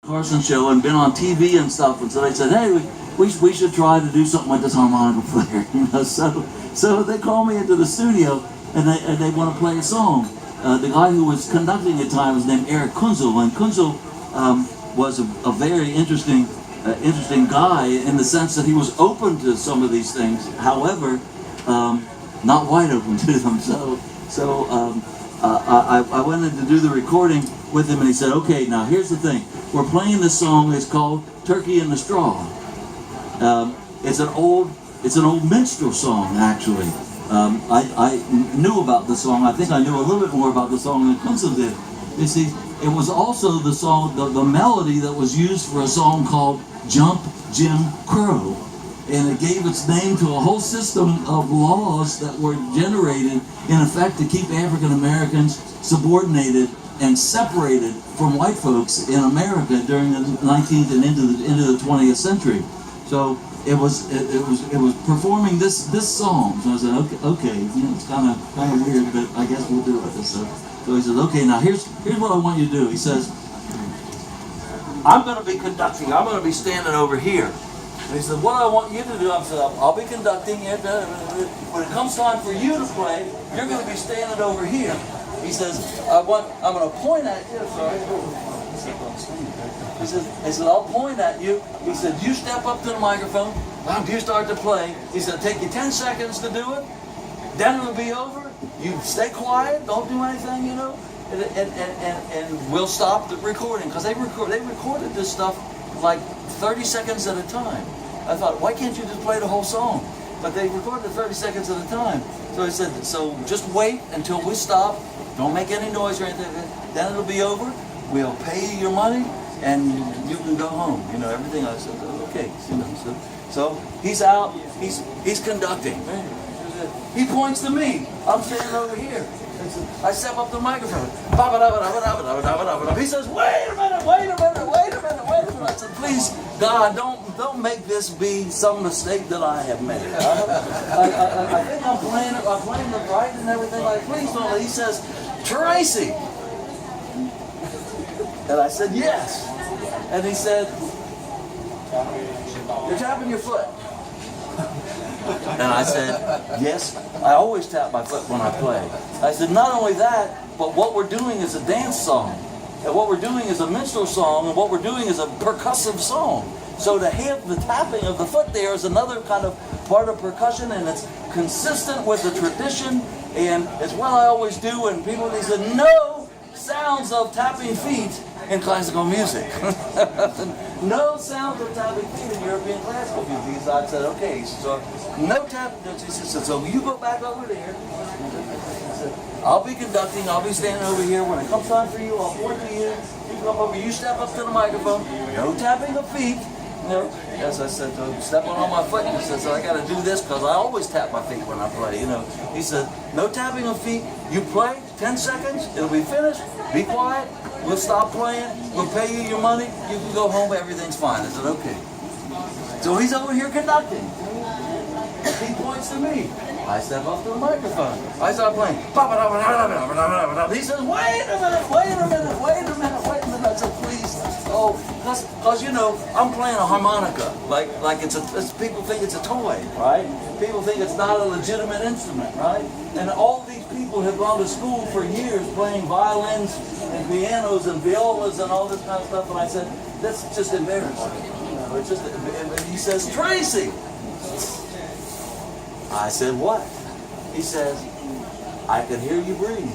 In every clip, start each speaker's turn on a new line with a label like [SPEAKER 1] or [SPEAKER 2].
[SPEAKER 1] Carson show and been on TV and stuff, and so they said, hey, we should try to do something with this harmonica player, So they called me into the studio and they want to play a song. The guy who was conducting at the time was named Eric Kunzel, and Kunzel was a very interesting guy in the sense that he was open to some of these things. However, not wide open to them. I went in to do the recording with him, and he said, okay, now here's the thing. We're playing this song. It's called Turkey in the Straw. It's an old minstrel song, actually. I knew about the song. I think I knew a little bit more about the song than Kunzel did. You see, it was also the song, the melody that was used for a song called Jump Jim Crow. And it gave its name to a whole system of laws that were generated, in effect, to keep African Americans subordinated and separated from white folks in America during the 19th and into the 20th century. So it was performing this song. So I said, okay, it's kind of weird, but I guess we'll do it. So he says, okay, now here's what I want you to do. He says, I'm going to be conducting. I'm going to be standing over here. And he said, what I want you to do, I'll be conducting. When it comes time for you to play, you're going to be standing over here. He says, I'm going to point at you. Sorry. He said, I'll point at you. He said, you step up to the microphone. You start to play. He said, it'll take you 10 seconds to do it. Then it'll be over. You stay quiet. Don't do anything, And we'll stop the recording. Because they recorded this stuff like 30 seconds at a time. I thought, why can't you just play the whole song? But they recorded 30 seconds at a time. So he said, so just wait until we stop. Don't make any noise or anything. Then it'll be over. We'll pay you your money, and you can go home. Everything. I said, okay. So he's out. He's conducting. He points to me. I'm standing over here. I step up to the microphone. He says, wait a minute. I said, please, God, don't make this be some mistake that I have made. I think I'm playing it right and everything. Like, please don't. He says, Tracy. And I said, yes. And he said, you're tapping your foot. And I said, yes, I always tap my foot when I play. I said, not only that, but what we're doing is a dance song. And what we're doing is a minstrel song, and what we're doing is a percussive song. So to have the tapping of the foot there is another kind of part of percussion, and it's consistent with the tradition, and it's what I always do. And people, they said, no sounds of tapping feet in classical music. No sounds of tapping feet in European classical music. I said, okay, so no tapping. She said, so you go back over there. I'll be conducting. I'll be standing over here. When it comes time for you, I'll point to you. You come over. You step up to the microphone. No tapping of feet. Yes, I said, stepping on my foot. He said, so I got to do this because I always tap my feet when I play. He said, no tapping of feet. You play 10 seconds. It'll be finished. Be quiet. We'll stop playing. We'll pay you your money. You can go home. Everything's fine. I said, okay. So he's over here conducting. He points to me. I step up to the microphone. I start playing. He says, wait a minute. I said, please. Because I'm playing a harmonica. Like people think it's a toy, right? People think it's not a legitimate instrument, right? And all these people have gone to school for years playing violins and pianos and violas and all this kind of stuff. And I said, that's just embarrassing. It's just. And he says, Tracy. I said, what? He says, I can hear you breathe.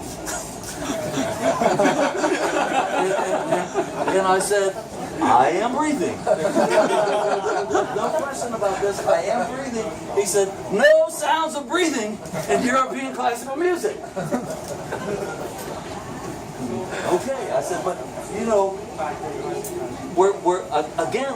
[SPEAKER 1] And I said, I am breathing. No question about this. I am breathing. He said, no sounds of breathing in European classical music. Okay, I said, but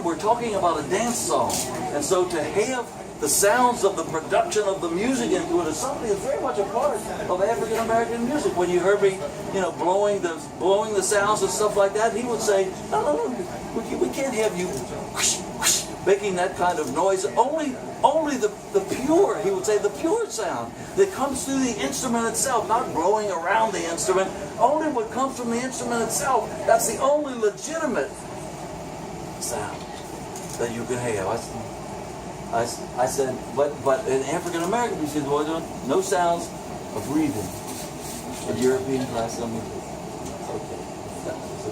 [SPEAKER 1] we're talking about a dance song, and so to have the sounds of the production of the music into it is something that's very much a part of African American music. When you heard me, blowing the sounds and stuff like that, he would say, no, we can't have you whoosh, whoosh, making that kind of noise. Only the pure, he would say, the pure sound that comes through the instrument itself, not blowing around the instrument. Only what comes from the instrument itself. That's the only legitimate sound that you can have. I said, but in African American music, no sounds of breathing. In European classical music. Okay.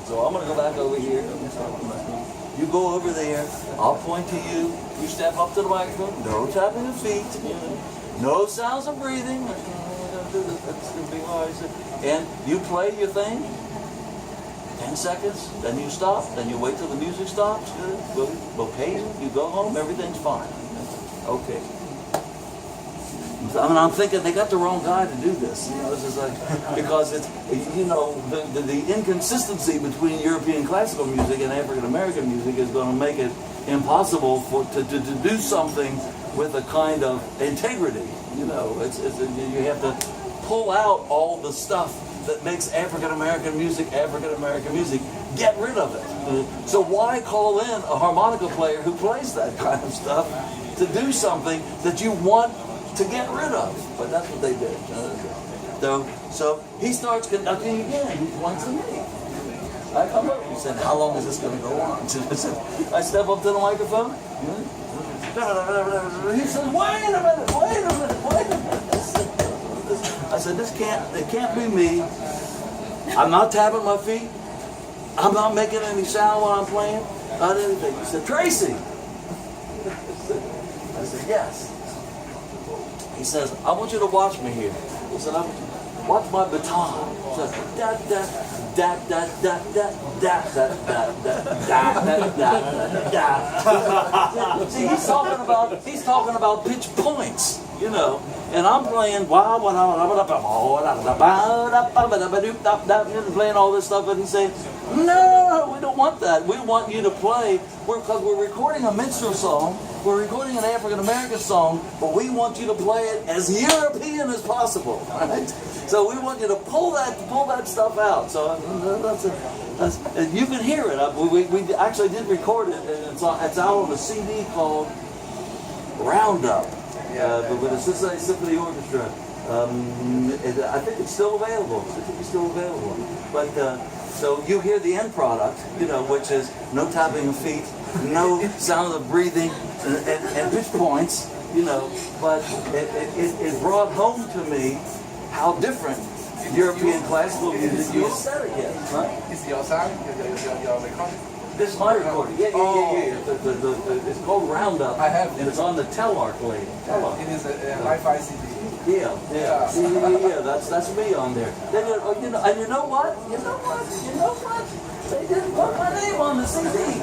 [SPEAKER 1] So I'm going to go back over here. You go over there. I'll point to you. You step up to the microphone. No tapping of feet. No sounds of breathing. That's going to be hard. And you play your thing. 10 seconds. Then you stop. Then you wait till the music stops. We'll pay you. You go home. Everything's fine. Okay. I mean, I'm thinking they got the wrong guy to do this. This is like, because it's, the inconsistency between European classical music and African American music is going to make it impossible to do something with a kind of integrity. You have to pull out all the stuff that makes African American music. Get rid of it. So why call in a harmonica player who plays that kind of stuff to do something that you want to get rid of? But that's what they did. So he starts conducting again. He points at me. I come up. He said, "How long is this going to go on?" I step up to the microphone. He says, "Wait a minute. I said, it can't be me. I'm not tapping my feet. I'm not making any sound while I'm playing. Not anything." He said, "Tracy." I said, "Yes." He says, "I want you to watch me here." He said, "Watch my baton." He says, "Da da da da da da da da da da da da." See, he's talking about pitch points, and I'm playing playing all this stuff, and he's saying, "No, we don't want that. We want you to play, because we're recording a minstrel song. We're recording an African American song, but we want you to play it as European as possible, right? So we want you to pull that stuff out." So and you can hear it. We actually did record it, and it's out on a CD called Roundup, with the Cincinnati Symphony Orchestra. I think it's still available. But so you hear the end product, which is no tapping of feet, no sound of breathing, and pitch points, but it brought home to me how different European classical music is. Said it yet, right?
[SPEAKER 2] Is your sound? Your recording?
[SPEAKER 1] This is my recording. Yeah. It's called Roundup.
[SPEAKER 2] I have.
[SPEAKER 1] And it's on the Telarc label.
[SPEAKER 2] It is a Wi-Fi CD.
[SPEAKER 1] Yeah. That's me on there. And you know what? They didn't put my name on the CD.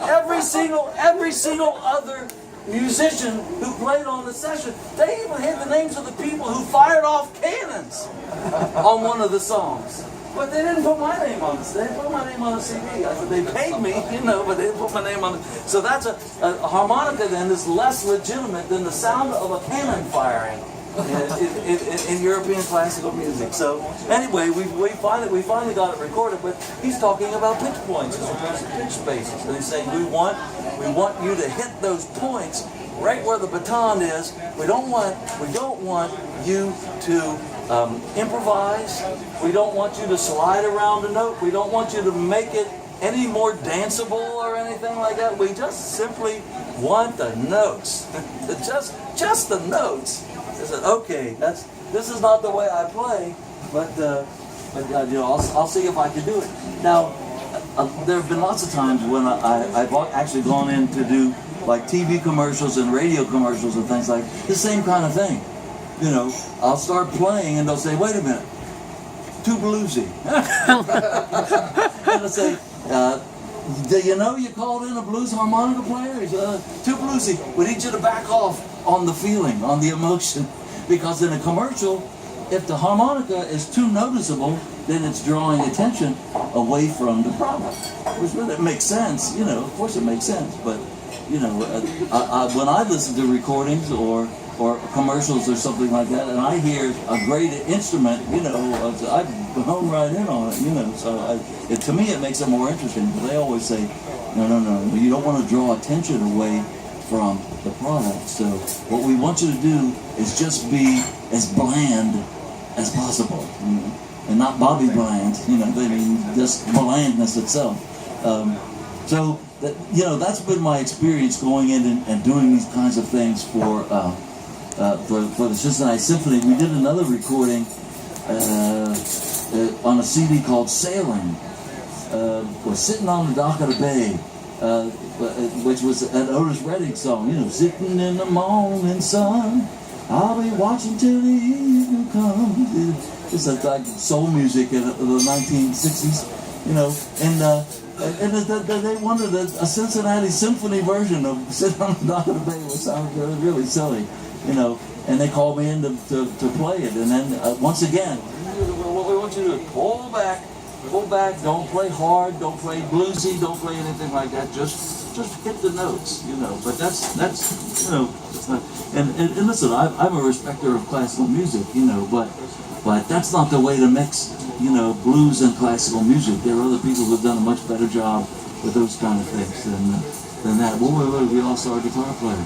[SPEAKER 1] every single other musician who played on the session, they even had the names of the people who fired off cannons on one of the songs. But they didn't put my name on this. They didn't put my name on the CD. I said, they paid me, but they didn't put my name on it. So that's a harmonica then is less legitimate than the sound of a cannon firing in European classical music. So anyway, we finally got it recorded. But he's talking about pitch points as opposed to pitch spaces, and he's saying we want you to hit those points right where the baton is. We don't want you to improvise. We don't want you to slide around a note. We don't want you to make it any more danceable or anything like that. We just simply want the notes. just the notes. I said, okay, this is not the way I play, but I'll see if I can do it. Now, there have been lots of times when I've actually gone in to do like TV commercials and radio commercials and things like the same kind of thing. I'll start playing and they'll say, "Wait a minute, too bluesy." And I'll say, "Do you know you called in a blues harmonica player?" He said, "Too bluesy. We need you to back off on the feeling, on the emotion." Because in a commercial, if the harmonica is too noticeable, then it's drawing attention away from the product. Which really makes sense, of course it makes sense. But, when I listen to recordings or commercials or something like that, and I hear a great instrument, I hone right in on it, So to me it makes it more interesting. But they always say, no, you don't want to draw attention away from the product. So what we want you to do is just be as bland as possible. and not Bobby Bland. You know, I mean, just blandness itself. So that, you know, that's been my experience going in and doing these kinds of things for the Cincinnati Symphony. We did another recording on a CD called Sailing. We're sitting on the dock of the bay, which was an Otis Redding song. You know, sitting in the morning sun, I'll be watching till the evening comes. It's like soul music in the 1960s, you know, and they wanted a Cincinnati Symphony version of Sitting on the Dock of the Bay, which sounded really silly, you know, and they called me in to play it. And then once again, what we want you to do is pull back, don't play hard, don't play bluesy, don't play anything like that, just hit the notes, you know. But that's you know, it's not, and listen, I'm a respecter of classical music, you know, but that's not the way to mix, you know, blues and classical music. There are other people who've done a much better job with those kind of things than that. We lost our guitar player.